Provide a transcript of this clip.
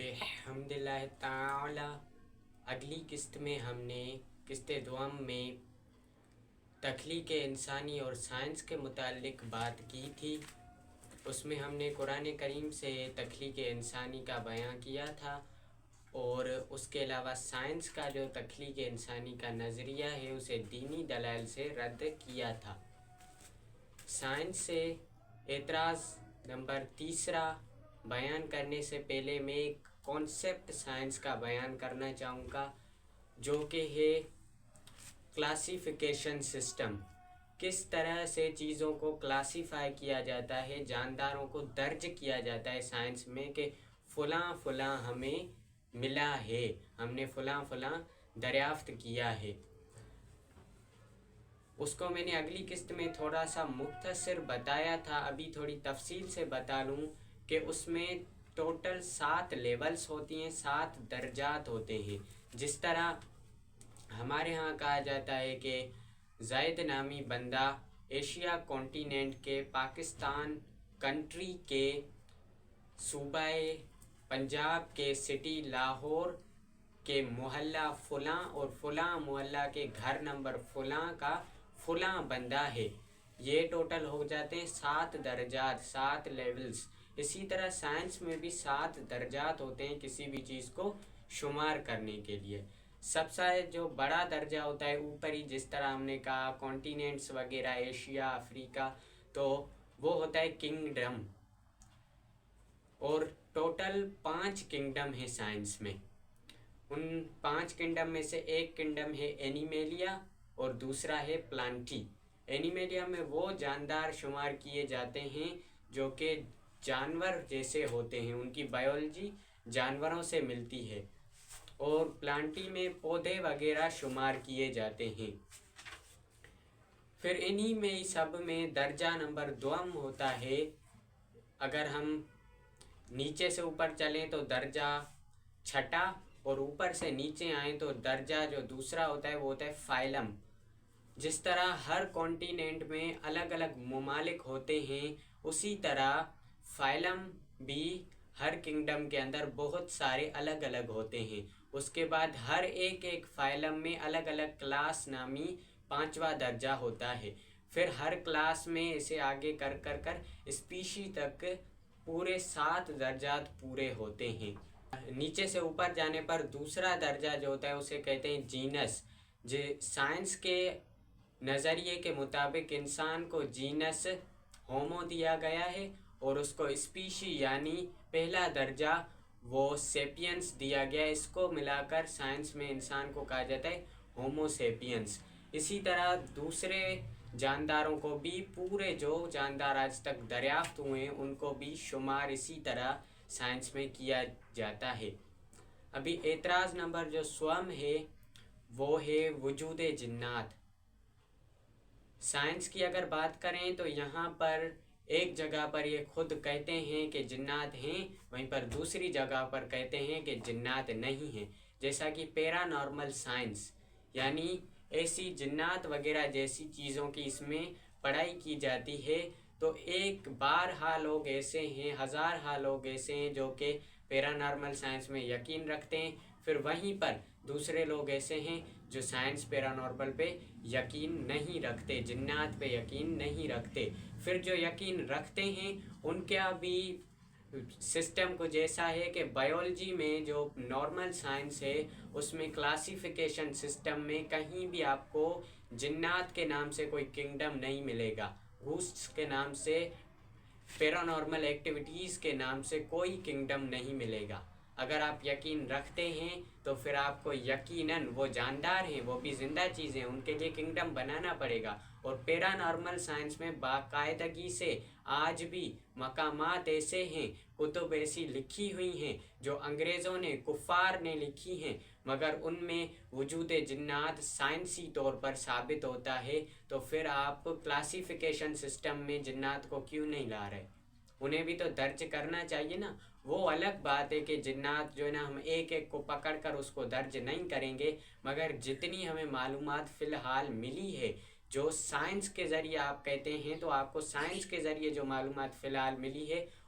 بحمداللہ تعالی اگلی قسط میں ہم نے قسط دوم میں تخلیق انسانی اور سائنس کے متعلق بات کی تھی۔ اس میں ہم نے قرآن کریم سے تخلیق انسانی کا بیان کیا تھا اور اس کے علاوہ سائنس کا جو تخلیق انسانی کا نظریہ ہے اسے دینی دلائل سے رد کیا تھا۔ سائنس سے اعتراض نمبر 3 بیان کرنے سے پہلے میں ایک کانسیپٹ سائنس کا بیان کرنا چاہوں گا جو کہ ہے کلاسیفیکیشن سسٹم۔ کس طرح سے چیزوں کو کلاسیفائی کیا جاتا ہے، جانداروں کو درج کیا جاتا ہے سائنس میں کہ فلاں فلاں ہمیں ملا ہے، ہم نے فلاں فلاں دریافت کیا ہے۔ اس کو میں نے اگلی قسط میں تھوڑا سا مختصر بتایا تھا، ابھی تھوڑی تفصیل سے بتا لوں کہ اس میں ٹوٹل 7 لیولز ہوتی ہیں، 7 درجات ہوتے ہیں۔ جس طرح ہمارے ہاں کہا جاتا ہے کہ زید نامی بندہ ایشیا کانٹیننٹ کے پاکستان کنٹری کے صوبہ پنجاب کے سٹی لاہور کے محلہ فلاں اور فلاں محلہ کے گھر نمبر فلاں کا فلاں بندہ ہے۔ یہ ٹوٹل ہو جاتے ہیں 7 درجات، 7 لیولز۔ اسی طرح سائنس میں بھی 7 درجات ہوتے ہیں کسی بھی چیز کو شمار کرنے کے لیے۔ سب سے جو بڑا درجہ ہوتا ہے اوپری، جس طرح ہم نے کہا کانٹیننٹس وغیرہ، ایشیا، افریقہ، تو وہ ہوتا ہے کنگڈم، اور ٹوٹل 5 کنگڈم ہے سائنس میں۔ ان 5 کنگڈم میں سے ایک کنگڈم ہے اینیمیلیا اور دوسرا ہے پلانٹی۔ اینیمیلیا میں وہ جاندار شمار کیے جاتے ہیں جو کہ جانور جیسے ہوتے ہیں، ان کی بائیولوجی جانوروں سے ملتی ہے، اور پلانٹی میں پودے وغیرہ شمار کیے جاتے ہیں۔ پھر انہی میں سب میں درجہ نمبر 2 ہوتا ہے۔ اگر ہم نیچے سے اوپر چلیں تو درجہ 6، اور اوپر سے نیچے آئیں تو درجہ جو دوسرا ہوتا ہے وہ ہوتا ہے فائلم۔ جس طرح ہر کانٹیننٹ میں الگ الگ ممالک ہوتے ہیں، اسی طرح فائلم بھی ہر کنگڈم کے اندر بہت سارے الگ الگ ہوتے ہیں۔ اس کے بعد ہر ایک فائلم میں الگ الگ کلاس نامی 5واں درجہ ہوتا ہے۔ پھر ہر کلاس میں اسے آگے کر اسپیشی تک پورے 7 درجات پورے ہوتے ہیں۔ نیچے سے اوپر جانے پر دوسرا درجہ جو ہوتا ہے اسے کہتے ہیں جینس۔ سائنس کے نظریے کے مطابق انسان کو جینس ہومو دیا گیا ہے، اور اس کو اسپیشی یعنی پہلا درجہ وہ سیپینس دیا گیا ہے۔ اس کو ملا کر سائنس میں انسان کو کہا جاتا ہے ہومو سیپینس۔ اسی طرح دوسرے جانداروں کو بھی، پورے جو جاندار آج تک دریافت ہوئے ہیں ان کو بھی شمار اسی طرح سائنس میں کیا جاتا ہے۔ ابھی اعتراض نمبر جو 1 ہے وہ ہے وجود جنات۔ سائنس کی اگر بات کریں تو یہاں پر ایک جگہ پر یہ خود کہتے ہیں کہ جنات ہیں، وہیں پر دوسری جگہ پر کہتے ہیں کہ جنات نہیں ہیں۔ جیسا کہ پیرا نارمل سائنس، یعنی ایسی جنات وغیرہ جیسی چیزوں کی اس میں پڑھائی کی جاتی ہے، تو ایک بارہا لوگ ایسے ہیں، ہزارہا لوگ ایسے ہیں جو کہ پیرا نارمل سائنس میں یقین رکھتے ہیں، پھر وہیں پر دوسرے لوگ ایسے ہیں جو سائنس پیرا نارمل پہ یقین نہیں رکھتے، جنات پہ یقین نہیں رکھتے۔ پھر جو یقین رکھتے ہیں ان کا بھی سسٹم کو جیسا ہے کہ بائیولوجی میں جو نارمل سائنس ہے اس میں کلاسیفیکیشن سسٹم میں کہیں بھی آپ کو جنات کے نام سے کوئی کنگڈم نہیں ملے گا، گھوسٹس کے نام سے، پیرا نارمل ایکٹیویٹیز کے نام سے کوئی کنگڈم نہیں ملے گا۔ اگر آپ یقین رکھتے ہیں تو پھر آپ کو یقیناً وہ جاندار ہیں، وہ بھی زندہ چیزیں، ان کے لیے کنگڈم بنانا پڑے گا۔ اور پیرا نارمل سائنس میں باقاعدگی سے آج بھی مقامات ایسے ہیں، کتب ایسی لکھی ہوئی ہیں جو انگریزوں نے، کفار نے لکھی ہیں، مگر ان میں وجود جنات سائنسی طور پر ثابت ہوتا ہے، تو پھر آپ کلاسیفیکیشن سسٹم میں جنات کو کیوں نہیں لا رہے؟ انہیں بھی تو درج کرنا چاہیے نا۔ وہ الگ بات ہے کہ جنات جو ہے نا ہم ایک ایک کو پکڑ کر اس کو درج نہیں کریں گے، مگر جتنی ہمیں معلومات فی الحال ملی ہے، جو سائنس کے ذریعے آپ کہتے ہیں، تو آپ کو سائنس کے ذریعے جو معلومات فی الحال ملی ہے